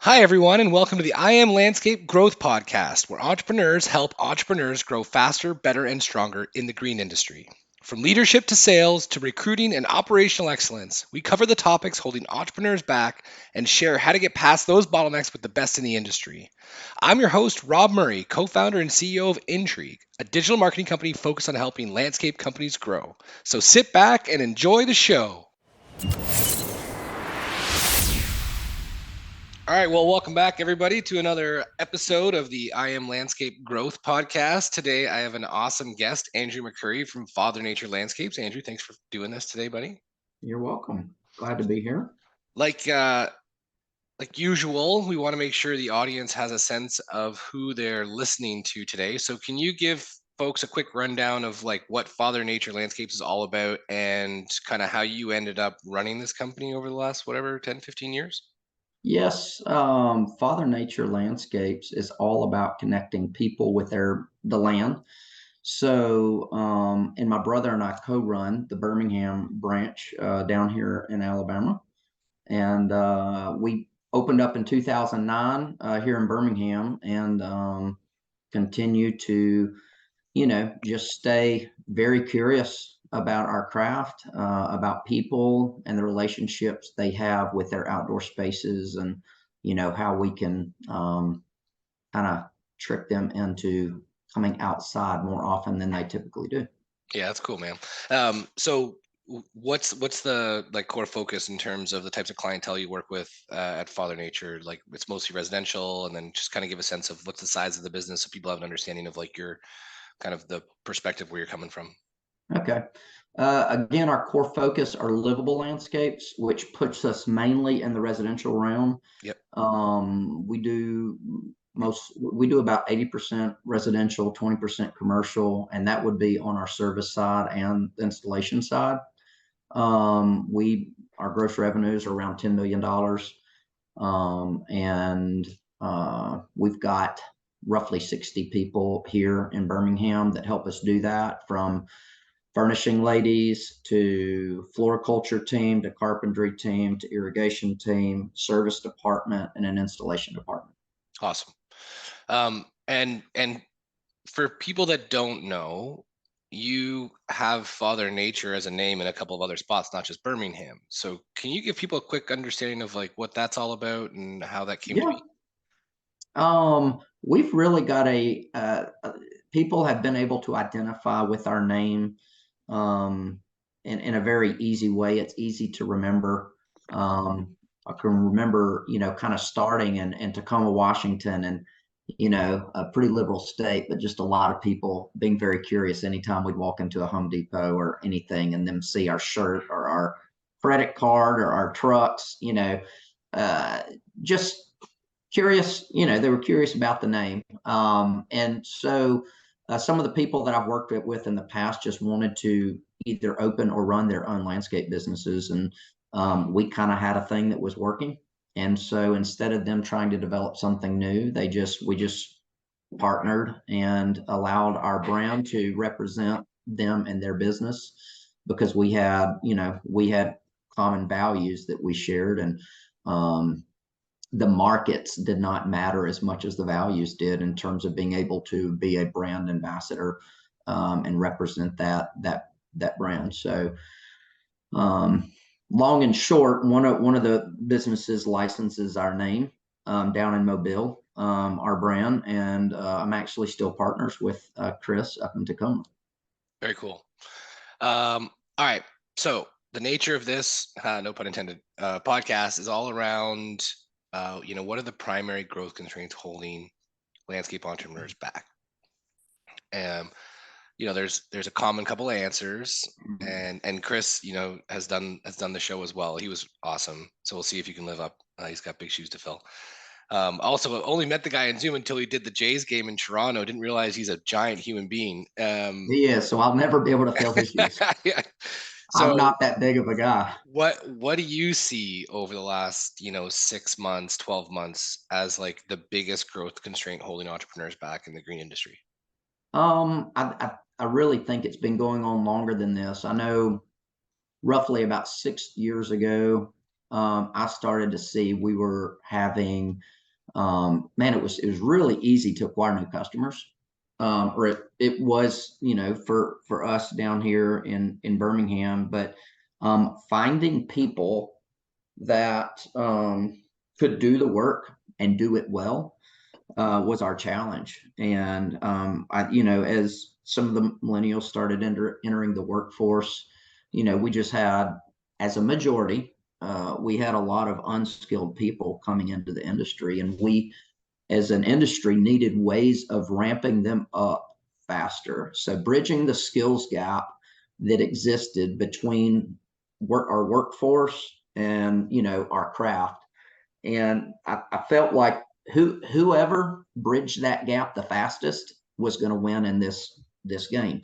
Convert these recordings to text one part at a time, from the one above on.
Hi, everyone, and welcome to the I Am Landscape Growth Podcast, where entrepreneurs help entrepreneurs grow faster, better, and stronger in the green industry. From leadership to sales to recruiting and operational excellence, we cover the topics holding entrepreneurs back and share how to get past those bottlenecks with the best in the industry. I'm your host, Rob Murray, co founder and CEO of Intrigue, a digital marketing company focused on helping landscape companies grow. So sit back and enjoy the show. All right, well, welcome back, everybody, to another episode of the I Am Landscape Growth Podcast. Today, I have an awesome guest, Andrew McCurry from Father Nature Landscapes. Andrew, thanks for doing this today, buddy. You're welcome. Glad to be here. Like uh, like usual, we want to make sure the audience has a sense of who they're listening to today. So, can you give folks a quick rundown of like what Father Nature Landscapes is all about and kind of how you ended up running this company over the last whatever 10, 15 years? Yes, Father Nature Landscapes is all about connecting people with the land. And my brother and I co-run the Birmingham branch down here in Alabama, and we opened up in 2009 here in Birmingham, and continue to just stay very curious about our craft, about people and the relationships they have with their outdoor spaces, and how we can kind of trick them into coming outside more often than they typically do. Yeah, that's cool, man. So what's the like core focus in terms of the types of clientele you work with at Father Nature? Like it's mostly residential, and then just kind of give a sense of what's the size of the business so people have an understanding of like your kind of the perspective where you're coming from. Okay. Again, our core focus are livable landscapes, which puts us mainly in the residential realm. Yep. We do about 80% residential, 20% commercial, and that would be on our service side and the installation side. We Our gross revenues are around $10 million, and we've got roughly 60 people here in Birmingham that help us do that, from furnishing ladies to floriculture team to carpentry team to irrigation team, service department, and an installation department. Awesome. And for people that don't know, you have Father Nature as a name in a couple of other spots, not just Birmingham. So can you give people a quick understanding of like what that's all about and how that came to Yeah. be? We've really got people have been able to identify with our name in a very easy way. It's easy to remember. I can remember, kind of starting in Tacoma, Washington, and a pretty liberal state, but just a lot of people being very curious anytime we'd walk into a Home Depot or anything and them see our shirt or our credit card or our trucks, uh, just curious, they were curious about the name. Some of the people that I've worked with in the past just wanted to either open or run their own landscape businesses. And we kind of had a thing that was working. And so instead of them trying to develop something new, we just partnered and allowed our brand to represent them and their business, because we had common values that we shared. And um, the markets did not matter as much as the values did in terms of being able to be a brand ambassador, and represent that brand. So, um, long and short, one of the businesses licenses our name down in Mobile, our brand, and I'm actually still partners with Chris up in Tacoma. Very cool. All right. So the nature of this, no pun intended, podcast is all around, what are the primary growth constraints holding landscape entrepreneurs back? Um, there's a common couple of answers, and Chris, has done the show as well. He was awesome. So we'll see if you can live up. He's got big shoes to fill. Also, only met the guy in Zoom until he did the Jays game in Toronto. Didn't realize he's a giant human being. He is, so I'll never be able to fill his shoes. Yeah. I'm So not that big of a guy. what do you see over the last 6 months, 12 months as like the biggest growth constraint holding entrepreneurs back in the green industry? I really think it's been going on longer than this. I know roughly about 6 years ago, I started to see we were having, man, it was really easy to acquire new customers. Or it was, for us down here in Birmingham, but finding people that could do the work and do it well was our challenge. And as some of the millennials started entering the workforce, we just had, as a majority, we had a lot of unskilled people coming into the industry, and we, as an industry, needed ways of ramping them up faster. So bridging the skills gap that existed between our workforce and our craft. And I felt like whoever bridged that gap the fastest was going to win in this game.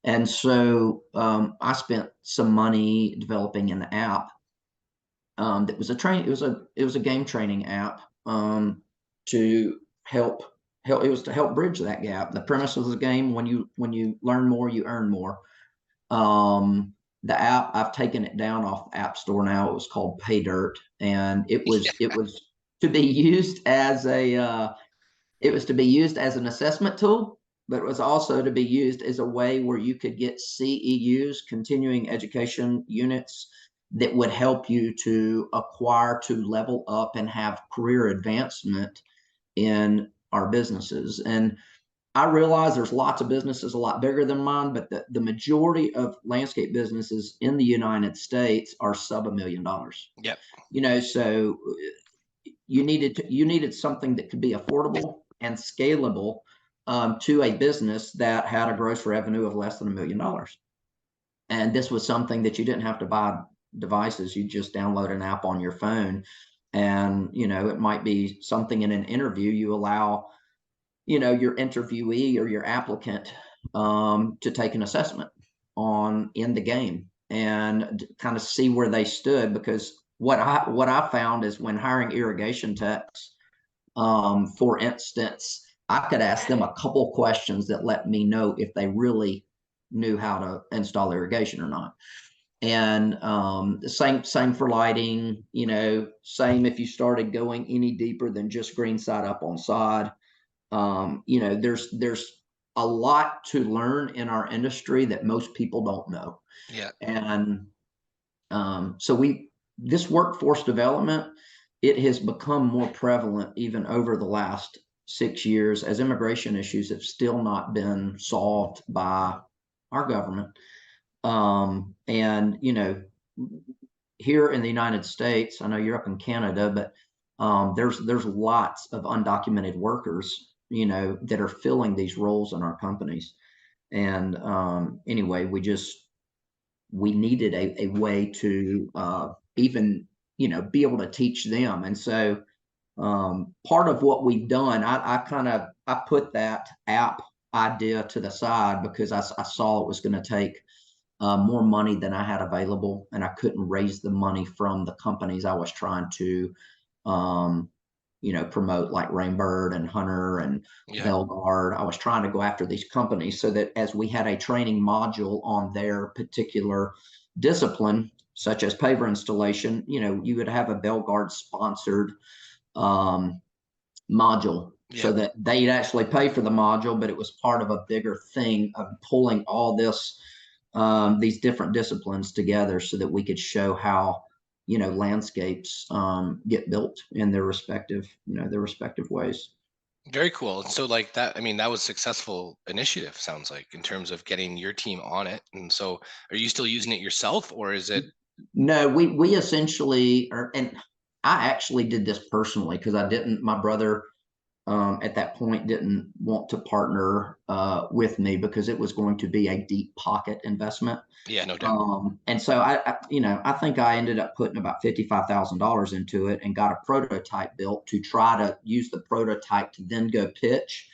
And so I spent some money developing an app that was a train. It was a game training app to help. It was to help bridge that gap. The premise of the game: when you learn more, you earn more. Um, the app, I've taken it down off App Store now. It was called Pay Dirt, and it was to be used as an assessment tool, but it was also to be used as a way where you could get CEUs, continuing education units, that would help you to acquire, to level up, and have career advancement in our businesses. And I realize there's lots of businesses a lot bigger than mine, but the majority of landscape businesses in the United States are sub $1 million. Yep. So you needed something that could be affordable and scalable to a business that had a gross revenue of less than $1 million. And this was something that you didn't have to buy devices. You just download an app on your phone, and it might be something in an interview. You allow your interviewee or your applicant to take an assessment in the game and kind of see where they stood. Because what I found is, when hiring irrigation techs, for instance, I could ask them a couple questions that let me know if they really knew how to install irrigation or not. And the same for lighting. Same if you started going any deeper than just green side up on sod. There's a lot to learn in our industry that most people don't know. Yeah. And so this workforce development, it has become more prevalent even over the last 6 years, as immigration issues have still not been solved by our government. And here in the United States, I know you're up in Canada, but there's lots of undocumented workers, that are filling these roles in our companies. And anyway, we needed a way to even be able to teach them. And so part of what we've done, I put that app idea to the side, because I saw it was going to take more money than I had available, and I couldn't raise the money from the companies I was trying to promote, like Rainbird and Hunter and Yeah. Belgard. I was trying to go after these companies so that as we had a training module on their particular discipline, such as paver installation, you would have a Belgard sponsored module, so that they'd actually pay for the module, but it was part of a bigger thing of pulling all these different disciplines together, so that we could show how landscapes get built in their respective ways. Very cool. So like that, I mean, that was successful initiative, sounds like, in terms of getting your team on it. And so are you still using it yourself, or is it? No, we essentially are, and I actually did this personally, because my brother at that point didn't want to partner with me, because it was going to be a deep pocket investment. Yeah, no doubt. And so I think I ended up putting about $55,000 into it, and got a prototype built to try to use the prototype to then go pitch.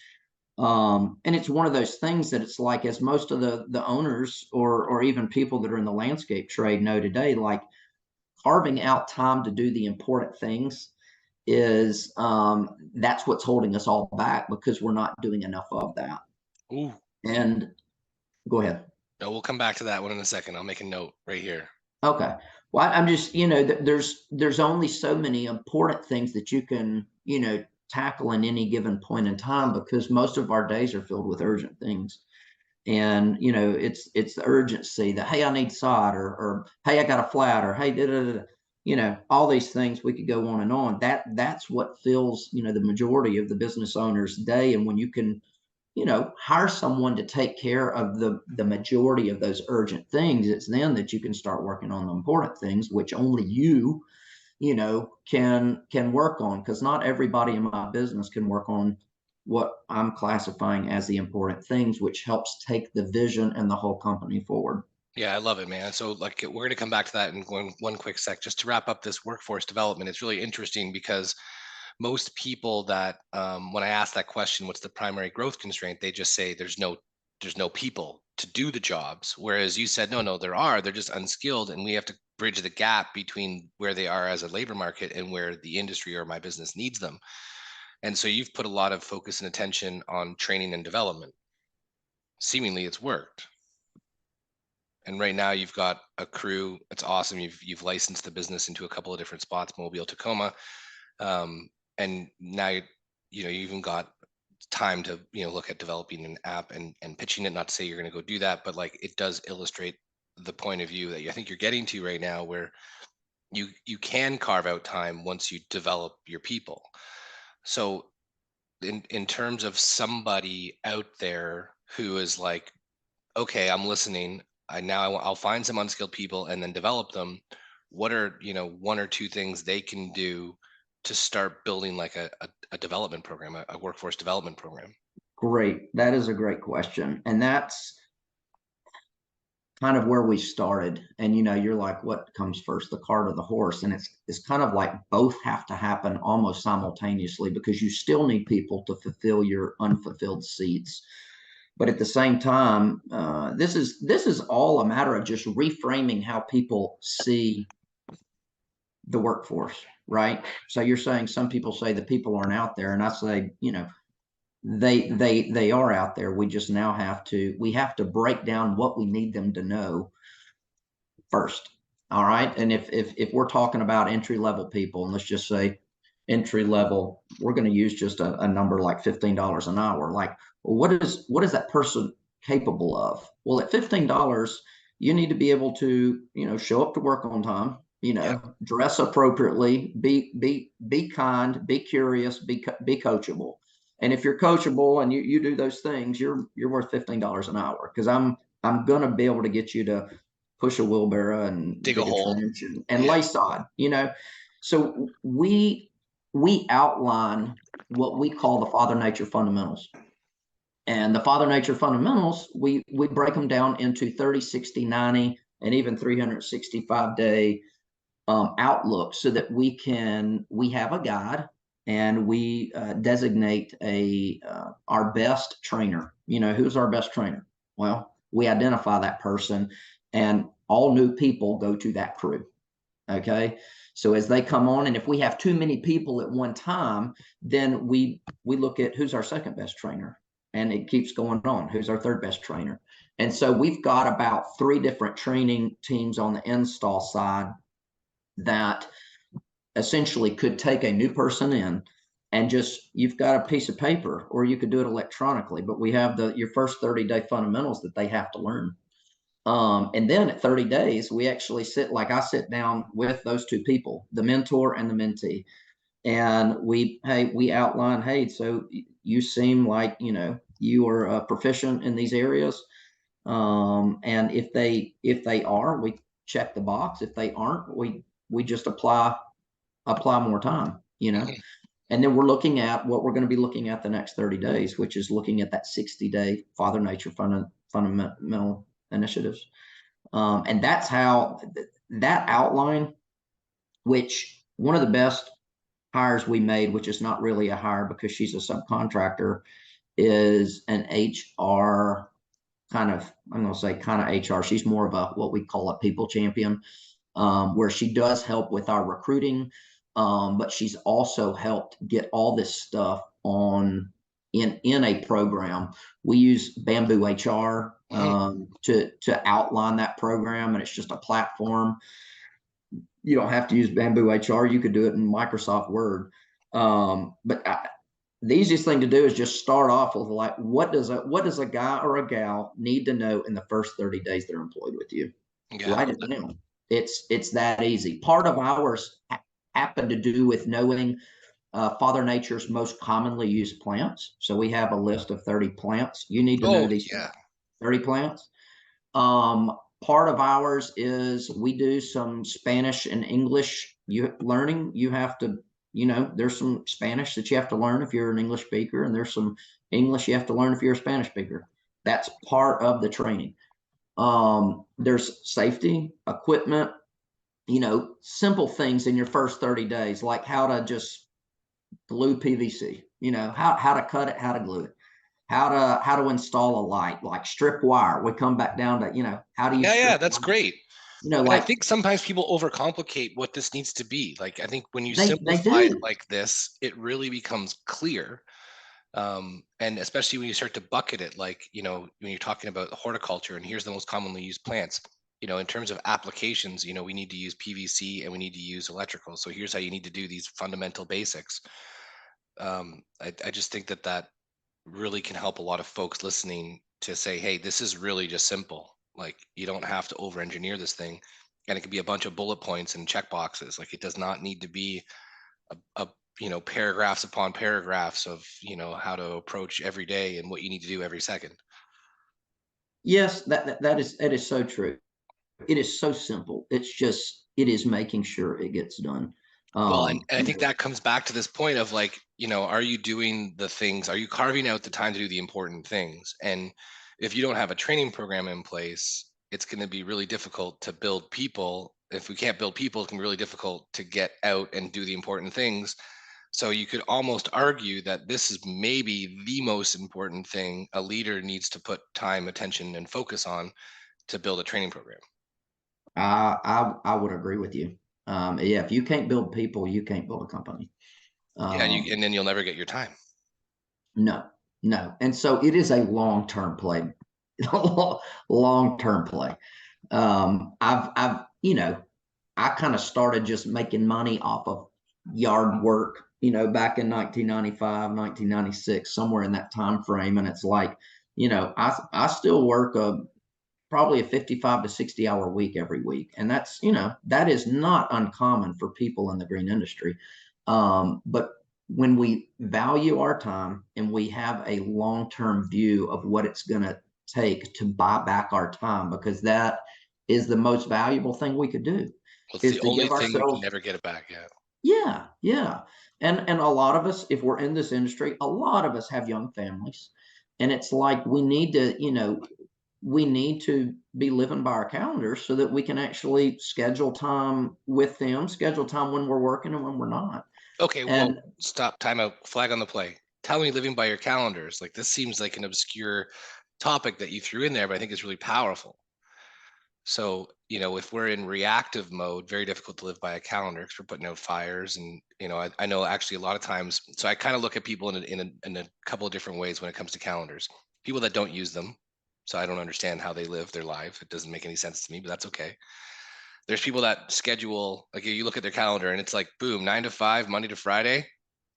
And it's one of those things that it's like, as most of the owners, or even people that are in the landscape trade know today, like, carving out time to do the important things is that's what's holding us all back, because we're not doing enough of that. Ooh. And go ahead. No, we'll come back to that one in a second. I'll make a note right here. Okay. Well, I'm just, there's only so many important things that you can, tackle in any given point in time, because most of our days are filled with urgent things. And it's the urgency that, hey, I need sod, or hey, I got a flat, or hey, da, da, da, da. All these things, we could go on and on. That's what fills the majority of the business owner's day. And when you can hire someone to take care of the majority of those urgent things, it's then that you can start working on the important things, which only can work on, because not everybody in my business can work on what I'm classifying as the important things, which helps take the vision and the whole company forward. Yeah, I love it, man. So, like, we're going to come back to that in one quick sec. Just to wrap up this workforce development, it's really interesting because most people that, when I ask that question, what's the primary growth constraint? They just say there's no people to do the jobs. Whereas you said, no, there are. They're just unskilled, and we have to bridge the gap between where they are as a labor market and where the industry or my business needs them. And so you've put a lot of focus and attention on training and development. Seemingly, it's worked. And right now you've got a crew. It's awesome. You've licensed the business into a couple of different spots, Mobile, Tacoma, and now you even got time to look at developing an app and pitching it. Not to say you're going to go do that, but like, it does illustrate the point of view that I think you're getting to right now, where you can carve out time once you develop your people. So in terms of somebody out there who is like, okay, I'm listening. I'll find some unskilled people and then develop them. What are, one or two things they can do to start building like a development program, a workforce development program? Great. That is a great question. And that's kind of where we started. And you're like, what comes first, the cart or the horse? And it's kind of like both have to happen almost simultaneously, because you still need people to fulfill your unfulfilled seats. But at the same time, this is all a matter of just reframing how people see the workforce, right? So you're saying some people say the people aren't out there, and I say, they are out there. We just now have to break down what we need them to know first. All right. And if we're talking about entry level people, and let's just say entry level, we're going to use just a number like $15 an hour. Like, well, what is that person capable of? Well, at $15, you need to be able to, show up to work on time, Yeah. dress appropriately, be kind, be curious, be coachable. And if you're coachable and you do those things, you're worth $15 an hour, because I'm gonna be able to get you to push a wheelbarrow and Dig a dig a hole. trench and Yeah. lay sod. So we outline what we call the Father Nature fundamentals. And the Father Nature fundamentals, we break them down into 30, 60, 90, and even 365-day outlook, so that we have a guide, and we designate our best trainer. Who's our best trainer? Well, we identify that person, and all new people go to that crew. Okay. So as they come on, and if we have too many people at one time, then we look at who's our second best trainer, and it keeps going on. Who's our third best trainer? And so we've got about 3 different training teams on the install side that essentially could take a new person in, and just, you've got a piece of paper, or you could do it electronically, but we have your first 30-day fundamentals that they have to learn. And then at 30 days, we actually I sit down with those 2 people, the mentor and the mentee, and we outline, hey, so you seem like, you are proficient in these areas. And if they are, we check the box. If they aren't, we just apply more time. Mhm. And then we're looking at what we're going to be looking at the next 30 days, which is looking at that 60-day Father Nature fundamental initiatives. And that's how that outline, which one of the best hires we made, which is not really a hire because she's a subcontractor, is an HR I'm going to say kind of HR. She's more of what we call a people champion, where she does help with our recruiting. But she's also helped get all this stuff in a program. We use Bamboo HR Mhm. to outline that program, and it's just a platform You don't have to use Bamboo HR. You could do it in Microsoft Word. But the easiest thing to do is just start off with like, what does a guy or a gal need to know in the first 30 days they're employed with you? Yeah, I Write love it that. down. It's that easy. Part of ours happen to do with knowing Father Nature's most commonly used plants. So we have a list of 30 plants. You need to know Oh these yeah. 30 plants. Part of ours is we do some Spanish and English learning. You have to, there's some Spanish that you have to learn if you're an English speaker, and there's some English you have to learn if you're a Spanish speaker. That's part of the training. There's safety, equipment, simple things in your first 30 days, like how to just glue PVC, how to cut it, how to glue it, how to install a light, like strip wire. We come back down to, how do you Yeah, yeah, strip that's wire? great. And I Like think sometimes people overcomplicate what this needs to be. Like, I think when you they simplify it do. like this, it really becomes clear. And especially when you start to bucket it, like, when you're talking about horticulture and here's the most commonly used plants, in terms of applications, we need to use PVC and we need to use electrical. So here's how you need to do these fundamental basics. I just think that that really can help a lot of folks listening to say, hey, this is really just simple. Like, you don't have to over engineer this thing. And it could be a bunch of bullet points and check boxes. Like, it does not need to be a paragraphs upon paragraphs of how to approach every day and what you need to do every second. Yes, that is so true. It is so simple. It's just it is making sure it gets done. Well, and, Um, and I think that comes back to this point of, like, are you doing the things, are you carving out the time to do the important things? And if you don't have a training program in place, it's going to be really difficult to build people. If we can't build people, it can be really difficult to get out and do the important things. So you could almost argue that this is maybe the most important thing a leader needs to put time, attention, and focus on to build a training program. I would agree with you. Yeah, if you can't build people, you can't build a company. Yeah, and, Um, and then you'll never get your time. no, no, and so it is a long-term play, long-term play. I've I kind of started just making money off of yard work, back in 1995, 1996, somewhere in that time frame. And it's like, I still work probably a 55 to 60 hour week every week. And that is not uncommon for people in the green industry. But when we value our time and we have a long-term view of what it's going to take to buy back our time, because that is the most valuable thing we could do, Well, it's is the to only give thing we can ourselves. never get it back. Yeah. Yeah, yeah. And a lot of us, if we're in this industry, a lot of us have young families. And it's like we need to be living by our calendars so that we can actually schedule time with them, schedule time when we're working and when we're not. Okay, well, And stop, time out, flag on the play. Tell me, living by your calendars. Like, this seems like an obscure topic that you threw in there, but I think it's really powerful. So, if we're in reactive mode, very difficult to live by a calendar because we're putting out fires. And, I know actually a lot of times, so I kind of look at people in a couple of different ways when it comes to calendars. People that don't use them. So I don't understand how they live their life. It doesn't make any sense to me, but that's okay. There's people that schedule, like, you look at their calendar and it's like, boom, 9 to 5, Monday to Friday,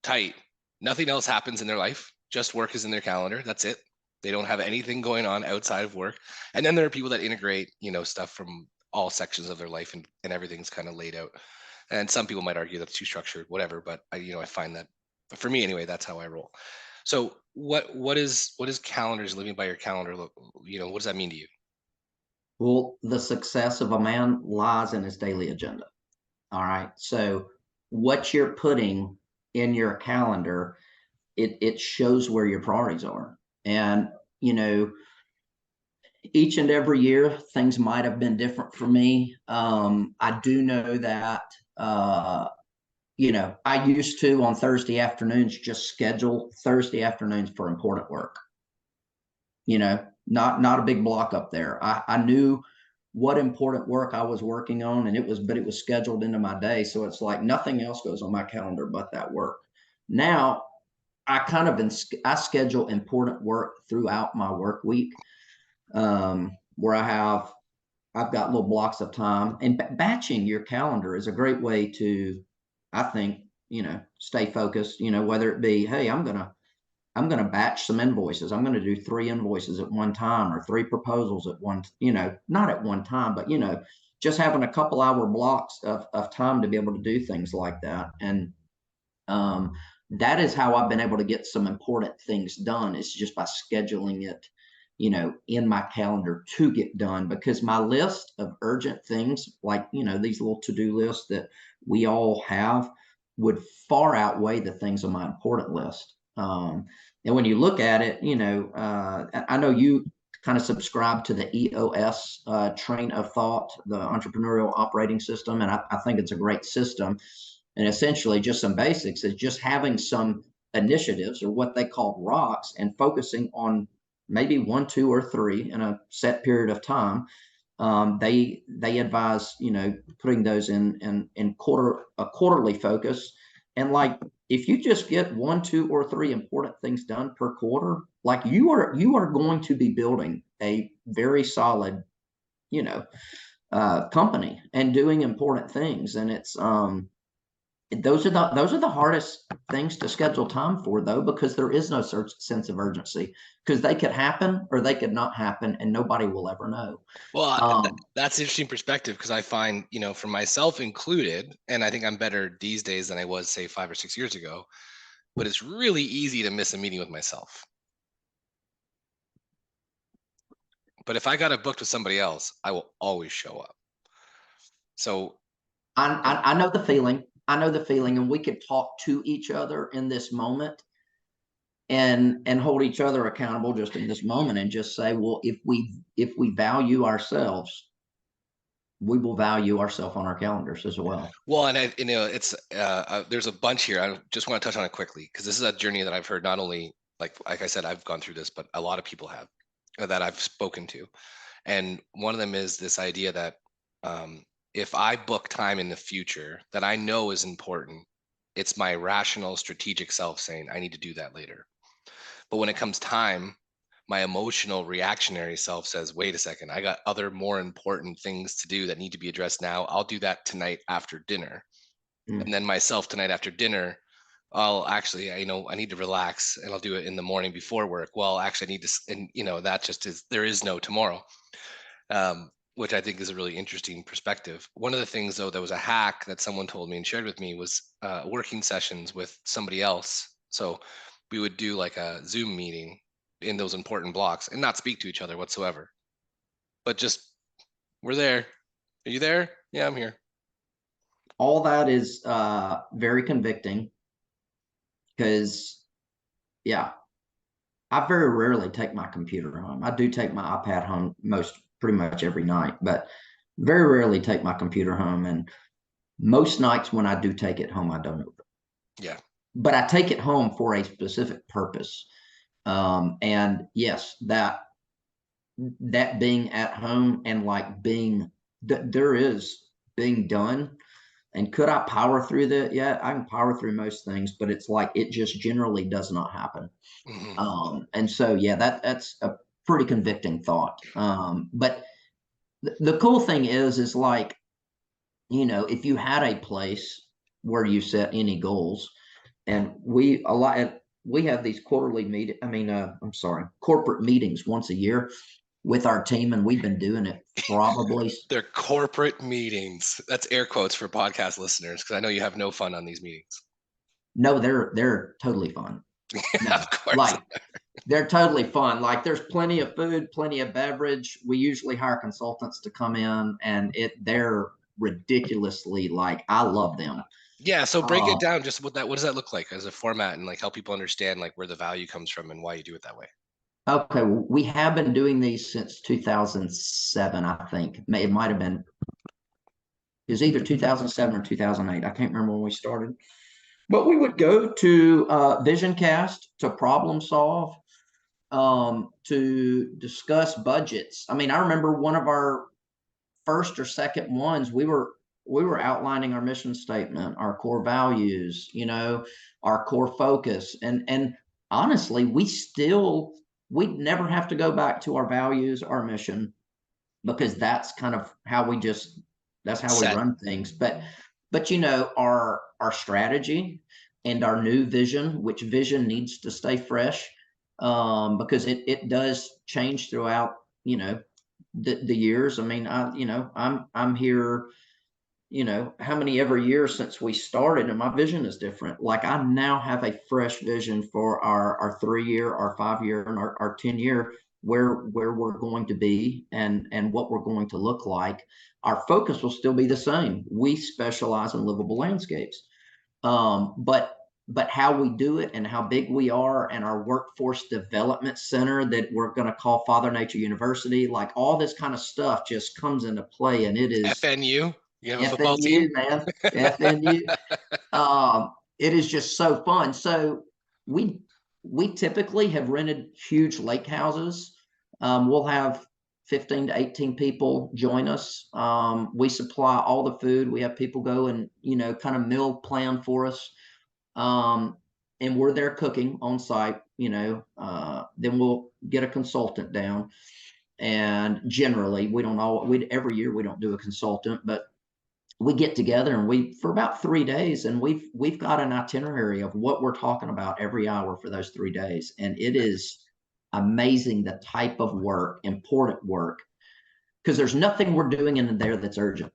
tight. Nothing else happens in their life. Just work is in their calendar. That's it. They don't have anything going on outside of work. And then there are people that integrate, stuff from all sections of their life, and everything's kind of laid out. And some people might argue that's too structured, whatever. But I find that, for me anyway, that's how I roll. So what is calendars, living by your calendar? What does that mean to you? well, the success of a man lies in his daily agenda. All right. So what you're putting in your calendar, it shows where your priorities are. And, you know, each and every year things might have been different for me. I do know that I used to on Thursday afternoons just schedule Thursday afternoons for important work. Not a big block up there. I knew what important work I was working on, and it was scheduled into my day. So it's like nothing else goes on my calendar but that work. Now I schedule important work throughout my work week, where I have I've got little blocks of time, and batching your calendar is a great way to, I think, stay focused, whether it be, hey, I'm gonna batch some invoices. I'm gonna do 3 invoices at one time, or 3 proposals at one, not at one time, but just having a couple hour blocks of time to be able to do things like that. And um, that is how I've been able to get some important things done, is just by scheduling it, in my calendar to get done, because my list of urgent things, like, these little to-do lists that we all have, would far outweigh the things on my important list. And when you look at it, I know you kind of subscribe to the EOS train of thought, the entrepreneurial operating system, and I think it's a great system. And essentially, just some basics is just having some initiatives, or what they call rocks, and focusing on maybe 1, 2, or 3 in a set period of time. They advise, putting those in quarterly focus. And like, if you just get 1, 2, or 3 important things done per quarter, like, you are going to be building a very solid, company, and doing important things. And it's those are the hardest things to schedule time for, though, because there is no sense of urgency, because they could happen or they could not happen, and nobody will ever know. Well, Um, that's interesting perspective, because I find, for myself included, and I think I'm better these days than I was, say, 5 or 6 years ago. But it's really easy to miss a meeting with myself. But if I got it booked with somebody else, I will always show up. So, I know the feeling. I know the feeling, and we could talk to each other in this moment, and hold each other accountable just in this moment, and just say, well, if we value ourselves, we will value ourselves on our calendars as well. well, and it's there's a bunch here. I just want to touch on it quickly, because this is a journey that I've heard, not only, like I said, I've gone through this, but a lot of people have, that I've spoken to. And one of them is this idea that, if I book time in the future that I know is important, it's my rational, strategic self saying, I need to do that later. But when it comes time, my emotional, reactionary self says, wait a second, I got other more important things to do that need to be addressed now. I'll do that tonight after dinner. Mm. And then myself, tonight after dinner, I'll actually, I need to relax, and I'll do it in the morning before work. Well, actually, I need to, and that just is, there is no tomorrow. Which I think is a really interesting perspective. One of the things, though, that was a hack that someone told me and shared with me was working sessions with somebody else. So we would do like a Zoom meeting in those important blocks and not speak to each other whatsoever, but just, we're there. Are you there? Yeah, I'm here. All that is very convicting, because, yeah, I very rarely take my computer home. I do take my iPad home pretty much every night, but very rarely take my computer home. And most nights when I do take it home, I don't open it. Yeah. But I take it home for a specific purpose. And yes, that being at home, and like being there is being done. And could I power through that? Yeah, I can power through most things, but it's like, it just generally does not happen. Hmm. And so, yeah, that's a pretty convicting thought. But the cool thing is like, if you had a place where you set any goals, and we have these corporate meetings once a year with our team, and we've been doing it probably. They're corporate meetings. That's air quotes for podcast listeners, because I know you have no fun on these meetings. No, they're totally fun. No, Of course. like, they're totally fun. Like, there's plenty of food, plenty of beverage. We usually hire consultants to come in, and they're ridiculously, like, I love them. Yeah, so break it Uh, down. Just what does that look like as a format, and like help people understand like where the value comes from and why you do it that way. okay, well, we have been doing these since 2007, I think. It might have been, it was either 2007 or 2008. I can't remember when we started. But we would go to Vision Cast to problem solve, to discuss budgets. I mean, I remember one of our first or second ones, we were outlining our mission statement, our core values, our core focus. And honestly, we'd never have to go back to our values, our mission. because that's kind of how that's how we Set. run things. But you know, our strategy and our new vision, which vision needs to stay fresh, because it does change throughout, you know, the years. I mean, I'm here, you know, how many ever years since we started, and my vision is different. Like, I now have a fresh vision for our 3 year, our 5 year, and our 10 year, where we're going to be, and what we're going to look like. Our focus will still be the same. We specialize in livable landscapes. But how we do it and how big we are, and our workforce development center that we're going to call Father Nature University, like all this kind of stuff just comes into play, and it is FNU. You have a football team? FNU, man. FNU. It is just so fun. So we we typically have rented huge lake houses. We'll have 15 to 18 people join us. We supply all the food. We have people go and, you know, kind of meal plan for us. Um, and we're there cooking on site, you know. Then we'll get a consultant down. And generally, we don't all, we every year we don't do a consultant, but we get together and we for about 3 days, and we've got an itinerary of what we're talking about every hour for those 3 days. And it is amazing the type of work, important work, because there's nothing we're doing in there that's urgent.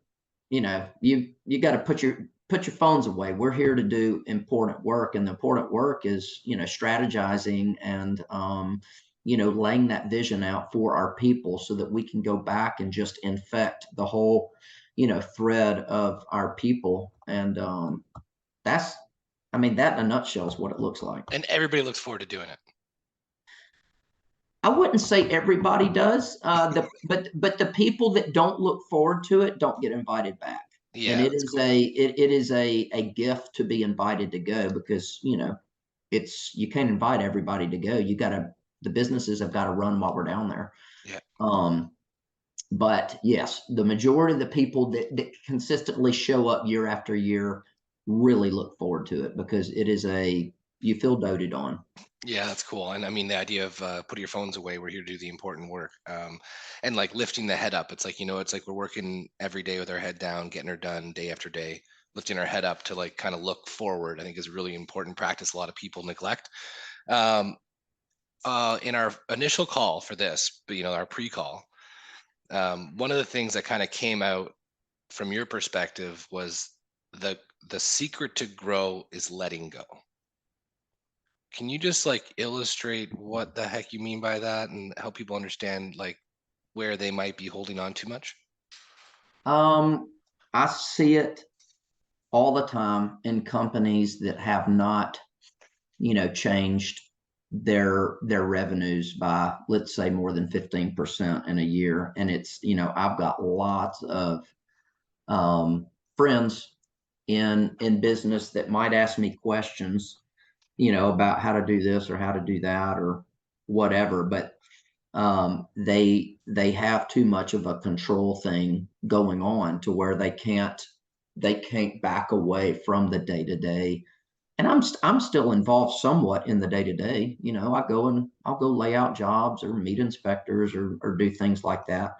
You know, you got to put your phones away. We're here to do important work, and the important work is, you know, strategizing and you know, laying that vision out for our people so that we can go back and just infect the whole, you know, thread of our people. And that's, I mean, that in a nutshell is what it looks like. And everybody looks forward to doing it. I wouldn't say everybody does, but the people that don't look forward to it don't get invited back. And Yeah, it that's is cool. it is a gift to be invited to go, because, you know, it's, you can't invite everybody to go. You got to, the businesses have got to run while we're down there. Yeah. Um, but yes, the majority of the people that consistently show up year after year really look forward to it, because it is you feel doted on. Yeah, that's cool. And I mean, the idea of putting your phones away, we're here to do the important work. And like lifting the head up. It's like, you know, it's like we're working every day with our head down, getting her done day after day, lifting our head up to like kind of look forward, I think is a really important practice a lot of people neglect. Um, in our initial call for this, but you know, our pre-call, one of the things that kind of came out from your perspective was the the secret to grow is letting go. Can you just like illustrate what the heck you mean by that and help people understand like where they might be holding on too much? Um, I see it all the time in companies that have not, you know, changed their revenues by, let's say, more than 15% in a year. And it's, you know, I've got lots of um, friends in business that might ask me questions, you know, about how to do this or how to do that or whatever. But they have too much of a control thing going on to where they can't back away from the day to day. And I'm still involved somewhat in the day to day. You know, I'll go lay out jobs or meet inspectors or do things like that.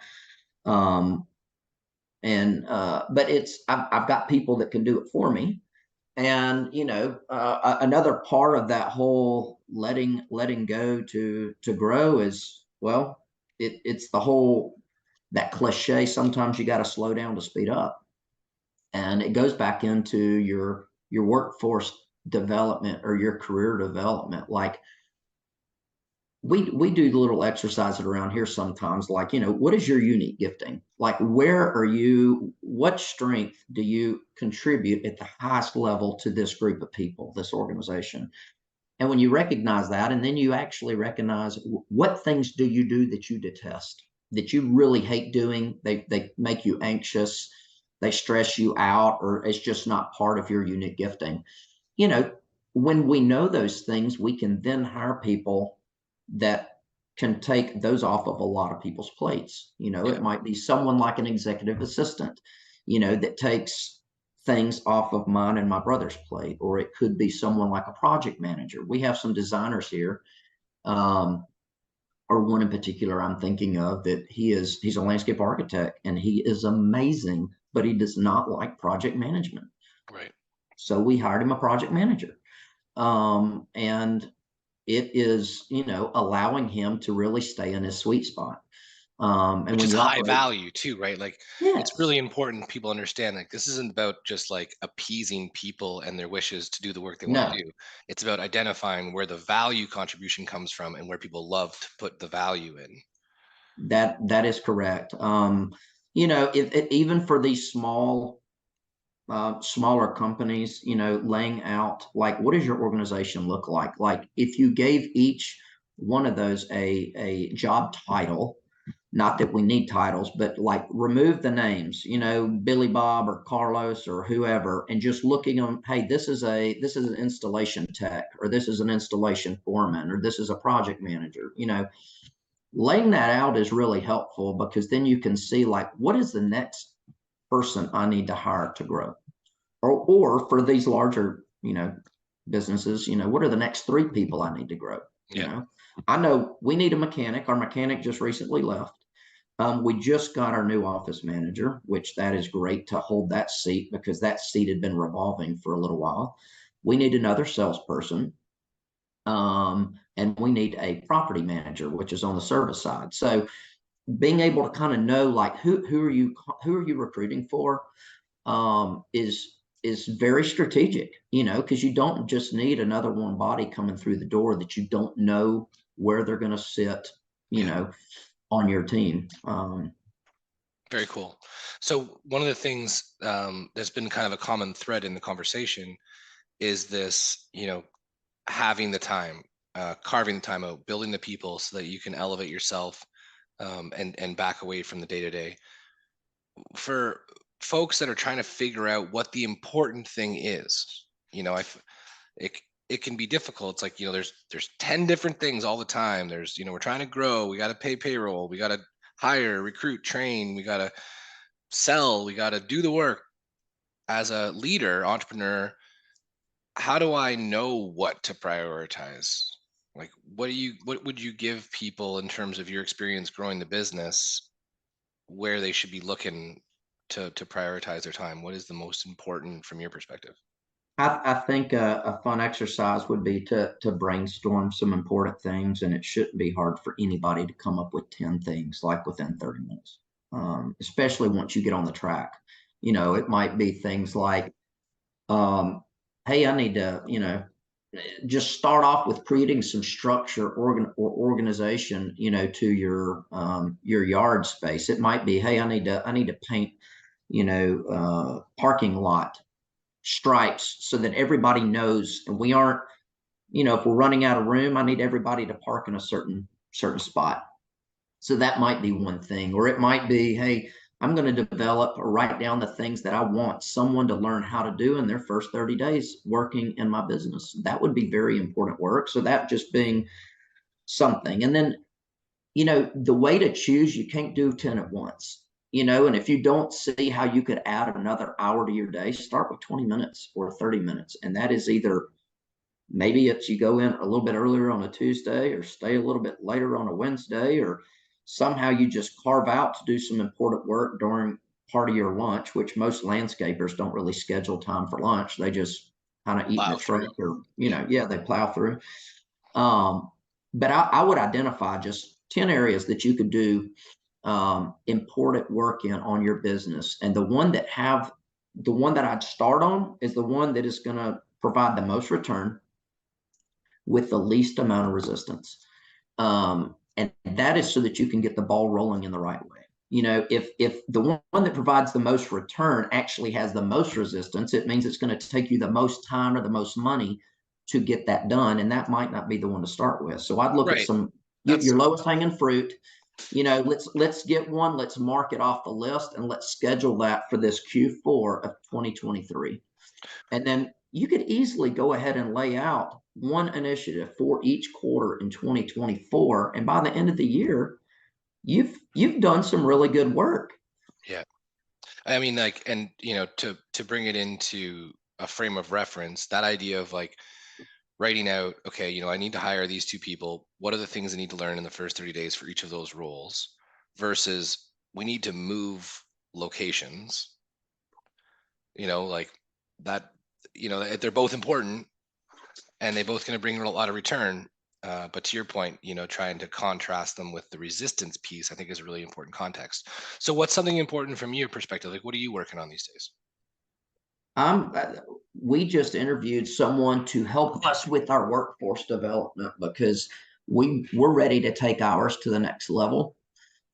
Um, and but I've got people that can do it for me. And, you know, another part of that whole letting go to grow is, well, it's the whole, that cliche, sometimes you got to slow down to speed up. And it goes back into your workforce development or your career development. Like, we do little exercises around here sometimes, like, you know, what is your unique gifting? Like, where are you, what strength do you contribute at the highest level to this group of people, this organization? And when you recognize that, and then you actually recognize what things do you do that you detest, that you really hate doing, they make you anxious, they stress you out, or it's just not part of your unique gifting. You know, when we know those things, we can then hire people that can take those off of a lot of people's plates. You know, Yeah. it might be someone like an executive assistant, you know, that takes things off of mine and my brother's plate, or it could be someone like a project manager. We have some designers here, um, or one in particular I'm thinking of that he's a landscape architect and he is amazing, but he does not like project management. Right. So we hired him a project manager. And it is, allowing him to really stay in his sweet spot. And Which when is you high operate, value too, right? Like, it's yes, really important people understand, like, this isn't about just like appeasing people and their wishes to do the work they want no, to do. It's about identifying where the value contribution comes from and where people love to put the value in. that is correct. If even for these smaller companies, laying out like what does your organization look like? Like if you gave each one of those a job title, not that we need titles, but like remove the names, Billy Bob or Carlos or whoever, and just looking on, hey, this is an installation tech, or this is an installation foreman, or this is a project manager. Laying that out is really helpful because then you can see like what is the next person I need to hire to grow, or for these larger, businesses, what are the next three people I need to grow? You Yeah. know, I know we need a mechanic. Our mechanic just recently left. We just got our new office manager, which that is great to hold that seat because that seat had been revolving for a little while. We need another salesperson, and we need a property manager, which is on the service side. So being able to kind of know like who are you recruiting for, is very strategic, because you don't just need another warm body coming through the door that you don't know where they're going to sit, you Yeah. know, on your team. Very cool. So one of the things that's been kind of a common thread in the conversation is this, having the time, carving the time out, building the people so that you can elevate yourself, and back away from the day to day. For folks that are trying to figure out what the important thing is, it it can be difficult. It's like, there's 10 different things all the time. There's, we're trying to grow, we got to pay payroll, we got to hire, recruit, train, we got to sell, we got to do the work. As a leader, entrepreneur, how do I know what to prioritize? Like, what would you give people in terms of your experience growing the business, where they should be looking to prioritize their time? What is the most important from your perspective? I think a fun exercise would be to brainstorm some important things, and it shouldn't be hard for anybody to come up with 10 things like within 30 minutes, especially once you get on the track. It might be things like, um, hey, I need to, just start off with creating some structure or organization, to your yard space. It might be, hey, I need to paint, parking lot stripes so that everybody knows, and we aren't, if we're running out of room, I need everybody to park in a certain spot. So that might be one thing. Or it might be, hey, I'm going to develop or write down the things that I want someone to learn how to do in their first 30 days working in my business. That would be very important work. So that just being something. And then, the way to choose, you can't do 10 at once. And if you don't see how you could add another hour to your day, start with 20 minutes or 30 minutes. And that is either, maybe it's you go in a little bit earlier on a Tuesday or stay a little bit later on a Wednesday, or somehow you just carve out to do some important work during part of your lunch, which most landscapers don't really schedule time for lunch. They just kind of eat in a Plow truck, through. or, Yeah. yeah, they plow through. Um, but I would identify just 10 areas that you could do important work in on your business. And the one that I'd start on is the one that is going to provide the most return with the least amount of resistance. And that is so that you can get the ball rolling in the right way. If the one that provides the most return actually has the most resistance, it means it's going to take you the most time or the most money to get that done. And that might not be the one to start with. So I'd look at Right. some That's your lowest hanging fruit. Let's get one, let's mark it off the list, and let's schedule that for this Q4 of 2023. And then you could easily go ahead and lay out one initiative for each quarter in 2024. And by the end of the year, you've done some really good work. yeah. I mean, like, and to bring it into a frame of reference, that idea of like writing out, okay, I need to hire these two people. What are the things I need to learn in the first 30 days for each of those roles versus we need to move locations, like that, they're both important and they both going to bring a lot of return. But to your point, trying to contrast them with the resistance piece, I think is a really important context. So what's something important from your perspective? Like, what are you working on these days? I'm, uh, we just interviewed someone to help us with our workforce development because we're ready to take ours to the next level.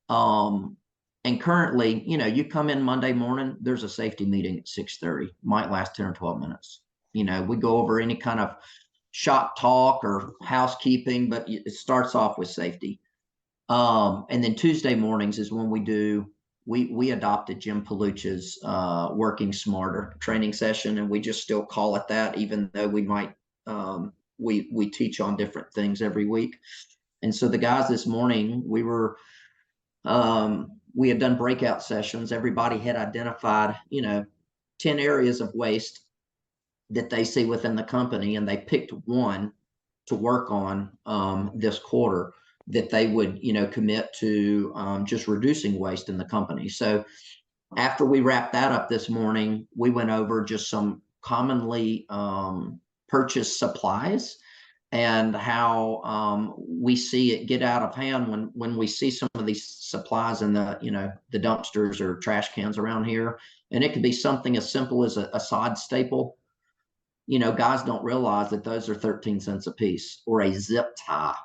Um, and currently, you come in Monday morning, there's a safety meeting at 6:30, might last 10 or 12 minutes. We go over any kind of shop talk or housekeeping, but it starts off with safety. And then Tuesday mornings is when we adopted Jim Palucha's working smarter training session, and we just still call it that, even though we teach on different things every week. And so the guys this morning, we had done breakout sessions. Everybody had identified 10 areas of waste that they see within the company, and they picked one to work on this quarter that they would commit to just reducing waste in the company. So after we wrapped that up this morning, we went over just some commonly purchased supplies and how we see it get out of hand when we see some of these supplies in the dumpsters or trash cans around here. And it could be something as simple as a sod staple. Guys don't realize that those are 13 cents a piece, or a zip tie,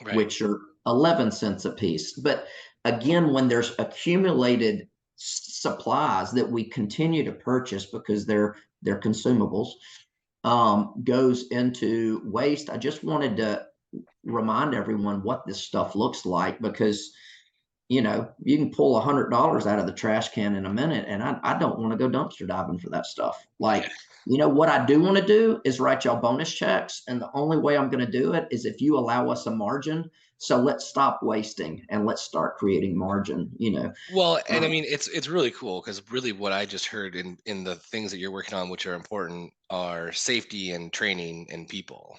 Right. which are 11 cents a piece. But again, when there's accumulated supplies that we continue to purchase because they're consumables, goes into waste. I just wanted to remind everyone what this stuff looks like, because you can pull $100 out of the trash can in a minute, and I don't want to go dumpster diving for that stuff. Yeah. Like, what I do want to do is write y'all bonus checks, and the only way I'm going to do it is if you allow us a margin. So let's stop wasting and let's start creating margin. Well, and I Um, mean, it's really cool because really what I just heard in the things that you're working on, which are important, are safety and training and people.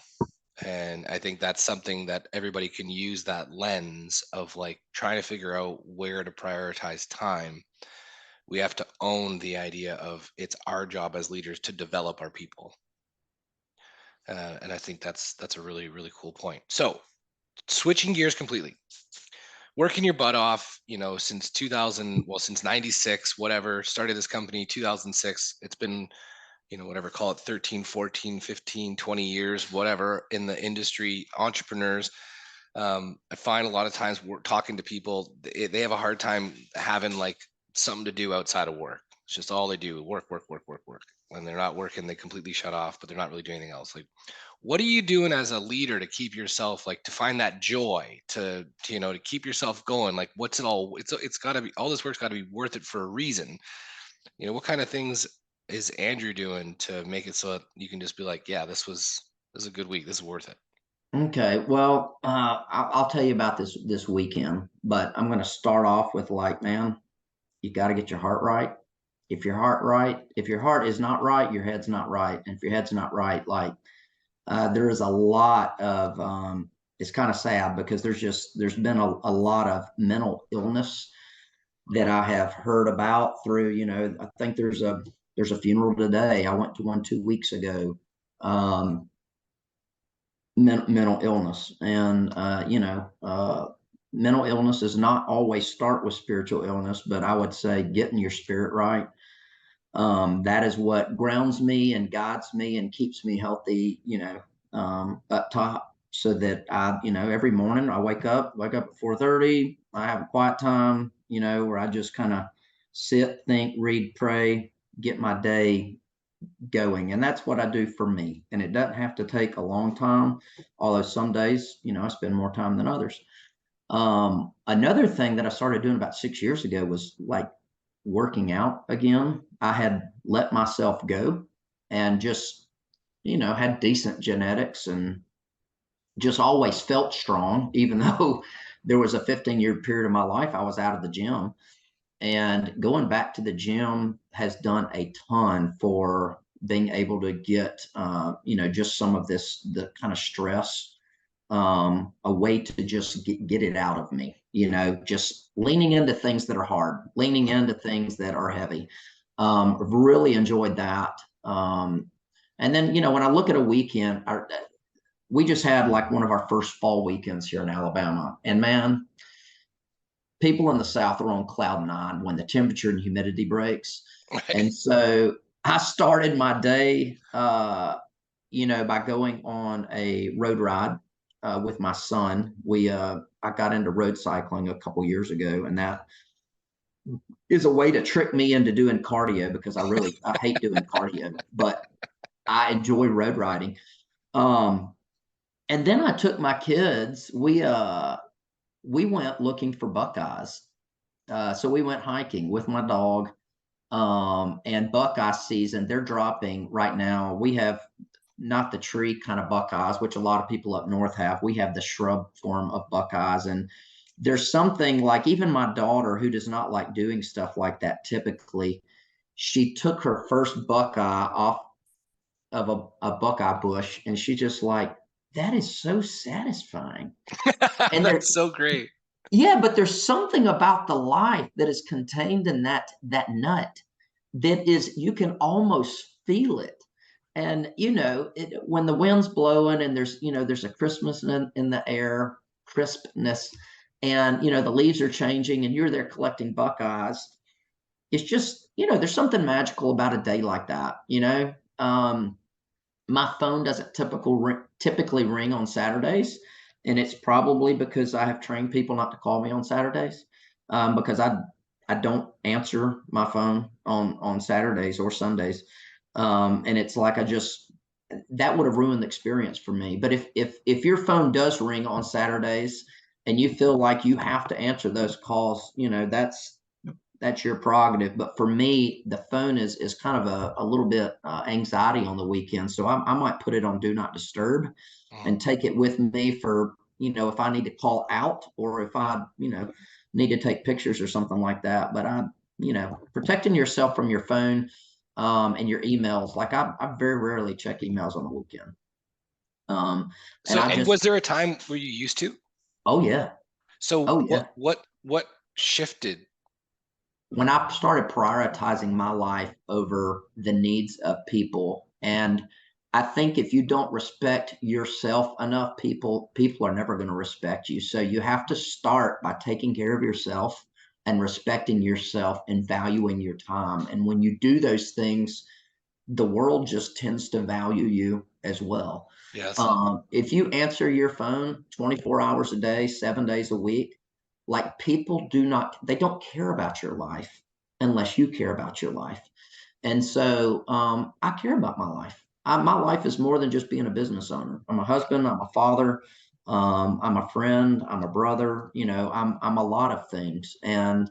And I think that's something that everybody can use, that lens of like trying to figure out where to prioritize time. We have to own the idea of it's our job as leaders to develop our people. And I think that's a really, really cool point. So switching gears completely, working your butt off, since 2000, well, since 96, whatever, started this company 2006. It's been, whatever, call it 13, 14, 15, 20 years, whatever, in the industry, entrepreneurs. I find a lot of times we're talking to people, they have a hard time having like something to do outside of work. It's just all they do, work, work, work, work, work. When they're not working, they completely shut off, but they're not really doing anything else. Like, what are you doing as a leader to keep yourself, like, to find that joy, to keep yourself going? Like, what's it all? It's got to be, all this work's got to be worth it for a reason. What kind of things is Andrew doing to make it so that you can just be like, yeah, this is a good week. This is worth it. okay, well, I'll tell you about this weekend, but I'm going to start off with, like, man, you got to get your heart right. If your heart is not right, your head's not right. And if your head's not right, like, there is a lot of, it's kind of sad because there's been a lot of mental illness that I have heard about through, I think there's a funeral today. I went to one 2 weeks ago. Um, mental illness, and mental illness does not always start with spiritual illness, but I would say getting your spirit right, that is what grounds me and guides me and keeps me healthy, up top, so that every morning I wake up at 4:30. I have a quiet time, where I just kind of sit, think, read, pray, get my day going. And that's what I do for me. And it doesn't have to take a long time, although some days, I spend more time than others. Another thing that I started doing about 6 years ago was like working out again. I had let myself go and just, had decent genetics and just always felt strong, even though there was a 15-year period of my life I was out of the gym. And going back to the gym has done a ton for being able to get, just some of the kind of stress, a way to just get it out of me, just leaning into things that are hard, leaning into things that are heavy. I've really enjoyed that. And then, when I look at a weekend, we just had like one of our first fall weekends here in Alabama. And man, people in the South are on cloud nine when the temperature and humidity breaks. Right. And so I started my day, by going on a road ride with my son. I got into road cycling a couple years ago, and that is a way to trick me into doing cardio because I hate doing cardio, but I enjoy road riding. And then I took my kids. We went looking for buckeyes. So we went hiking with my dog. And buckeye season, they're dropping right now. We have not the tree kind of buckeyes, which a lot of people up north have. We have the shrub form of buckeyes. And there's something like, even my daughter, who does not like doing stuff like that typically, she took her first buckeye off of a buckeye bush, and she just like, that is so satisfying. And there, That's so great. yeah, but there's something about the life that is contained in that nut that is, you can almost feel it. And when the wind's blowing and there's a Christmas in the air, crispness, and the leaves are changing and you're there collecting buckeyes. It's just, there's something magical about a day like that. My phone doesn't typically ring on Saturdays, and it's probably because I have trained people not to call me on Saturdays, because I don't answer my phone on Saturdays or Sundays, and it's like that would have ruined the experience for me. But if your phone does ring on Saturdays and you feel like you have to answer those calls, that's your prerogative. But for me, the phone is kind of a little bit anxiety on the weekend. So I might put it on do not disturb Mhm. and take it with me for, if I need to call out or if I, need to take pictures or something like that. But protecting yourself from your phone, and your emails. Like I very rarely check emails on the weekend. And So, I and just, was there a time where you used to? oh yeah. So Oh what yeah. what shifted? When I started prioritizing my life over the needs of people. And I think if you don't respect yourself enough, people are never going to respect you. So you have to start by taking care of yourself and respecting yourself and valuing your time. And when you do those things, the world just tends to value you as well. Yes. If you answer your phone 24 hours a day, 7 days a week, like people they don't care about your life unless you care about your life. And so I care about my life. My life is more than just being a business owner. I'm a husband, I'm a father, I'm a friend, I'm a brother, I'm a lot of things. And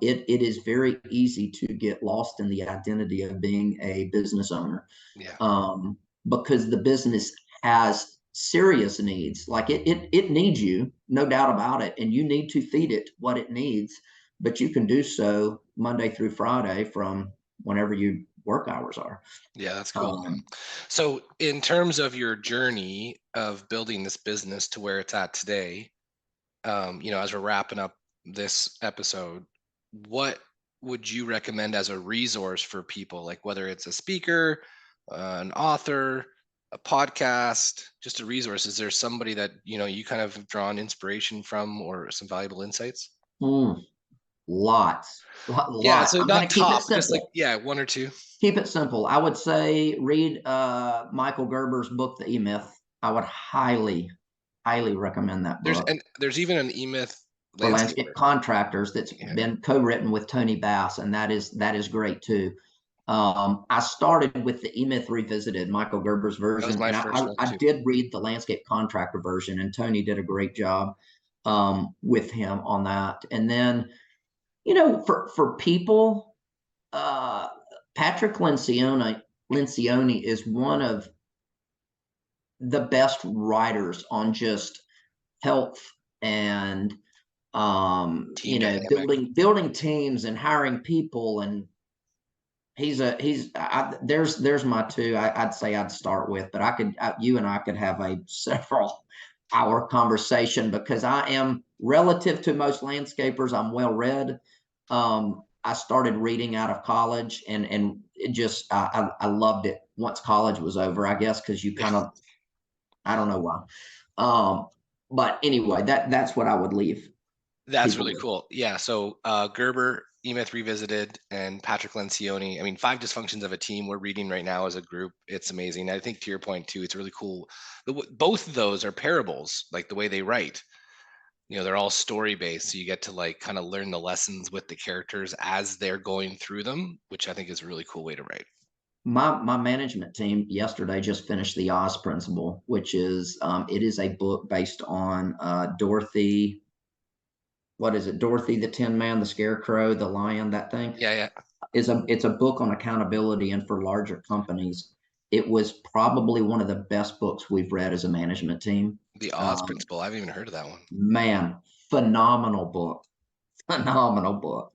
it is very easy to get lost in the identity of being a business owner, Yeah. um, because the business has serious needs. Like it needs you, no doubt about it, and you need to feed it what it needs. But you can do so Monday through Friday from whenever your work hours are. Yeah, that's cool. Um, So, in terms of your journey of building this business to where it's at today, as we're wrapping up this episode, what would you recommend as a resource for people? Like whether it's a speaker, an author, a podcast, just a resource. Is there somebody that you kind of have drawn inspiration from, or some valuable insights? mm, lots, Yeah, lots. so I'm going not to keep it top, just like simple. one or two. Keep it simple. I would say read Michael Gerber's book, The E-Myth. I would highly recommend that book. There's even an E-Myth For landscape landscaper. contractors that's Yeah, been co-written with Tony Bass, and that is great too. I started with the E-Myth Revisited, Michael Gerber's that was version, my and first one I too. did read the landscape contractor version, and Tony did a great job with him on that. And then, for people, uh, Patrick Lencioni is one of the best writers on just health and Team dynamic. building teams and hiring people. And There's my two I'd say I'd start with, but you and I could have a several hour conversation because I am relative to most landscapers. I'm well read. I started reading out of college, and it just I loved it once college was over. I guess because you Yeah, kind of, I don't know why. Um, but anyway, that's what I would leave that's people really with. cool. Yeah. So Gerber, E-Myth Revisited, and Patrick Lencioni. I mean, Five Dysfunctions of a Team. We're reading right now as a group. It's amazing. I think to your point too, it's really cool. Both of those are parables, like the way they write. They're all story based, so you get to like kind of learn the lessons with the characters as they're going through them, which I think is a really cool way to write. My management team yesterday just finished the Oz Principle, which is it is a book based on Dorothy. What is it? Dorothy the Tin Man, the Scarecrow, the Lion. That thing Yeah, yeah. is it's a book on accountability and for larger companies. It was probably one of the best books we've read as a management team. The Oz Um, Principle. I haven't even heard of that one. Man, phenomenal book, phenomenal book.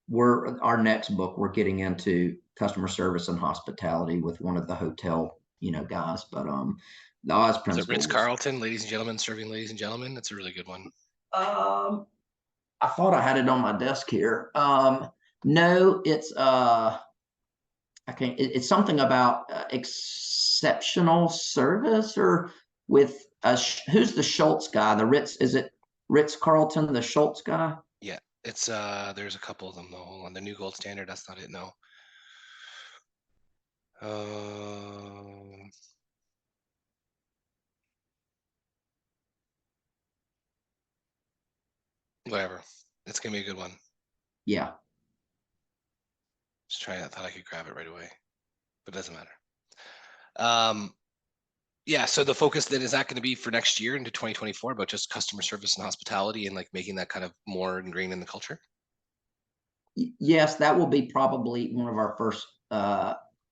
We're our next book, we're getting into customer service and hospitality with one of the hotel, guys. But the Oz Is it Principle Ritz was Carlton, ladies and gentlemen, serving ladies and gentlemen? That's a really good one. um I thought I had it on my desk here. No, it's I can't it's something about exceptional service or with who's the Schultz guy? The Ritz, is it Ritz Carlton, the Schultz guy? Yeah, it's there's a couple of them though. Hold on, the new gold standard. That's not it. No. Um, Whatever. It's gonna be a good one. Yeah. Just trying. I thought I could grab it right away, but it doesn't matter. Um, yeah. So the focus then is that going to be for next year into 2024 about just customer service and hospitality and like making that kind of more ingrained in the culture. Yes, that will be probably one of our first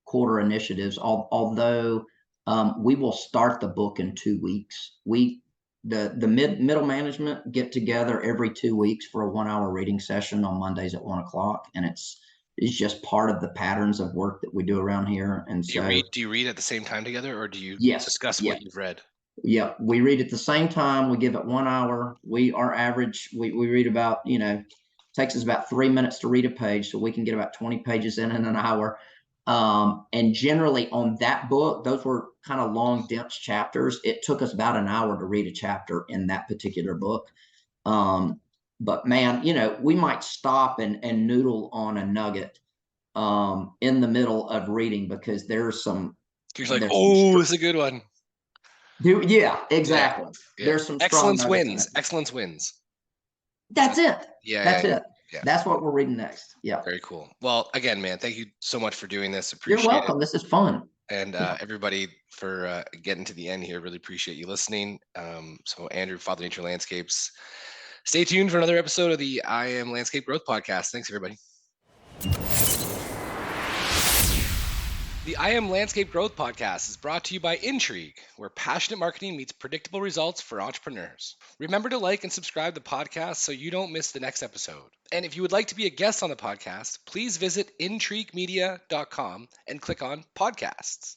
quarter initiatives. Although we will start the book in 2 weeks. The middle management get together every 2 weeks for a 1 hour reading session on Mondays at 1 o'clock, and it's just part of the patterns of work that we do around here. And Do you so, read? Do you read at the same time together, or do you yes, discuss yeah, what you've read? yeah, we read at the same time. We give it 1 hour. Our average, we read about, takes us about 3 minutes to read a page. So we can get about 20 pages in an hour. And generally on that book, those were kind of long, dense chapters. It took us about an hour to read a chapter in that particular book. Um, but man, we might stop and noodle on a nugget in the middle of reading because You're like, there's some oh, it's a good one. yeah, Yeah, exactly. yeah. There's some strong Excellence nuggets in it. wins. Excellence wins. That's it. Yeah, yeah, That's it. yeah. That's what we're reading next. Yeah. Very cool. Well, again, man, thank you so much for doing this. You're Appreciate it. welcome. This is fun. And Yeah. everybody for getting to the end here. Really appreciate you listening. So, Andrew, Father Nature Landscapes. Stay tuned for another episode of the I Am Landscape Growth Podcast. Thanks, everybody. The I Am Landscape Growth Podcast is brought to you by Intrigue, where passionate marketing meets predictable results for entrepreneurs. Remember to like and subscribe to the podcast so you don't miss the next episode. And if you would like to be a guest on the podcast, please visit intriguemedia.com and click on podcasts.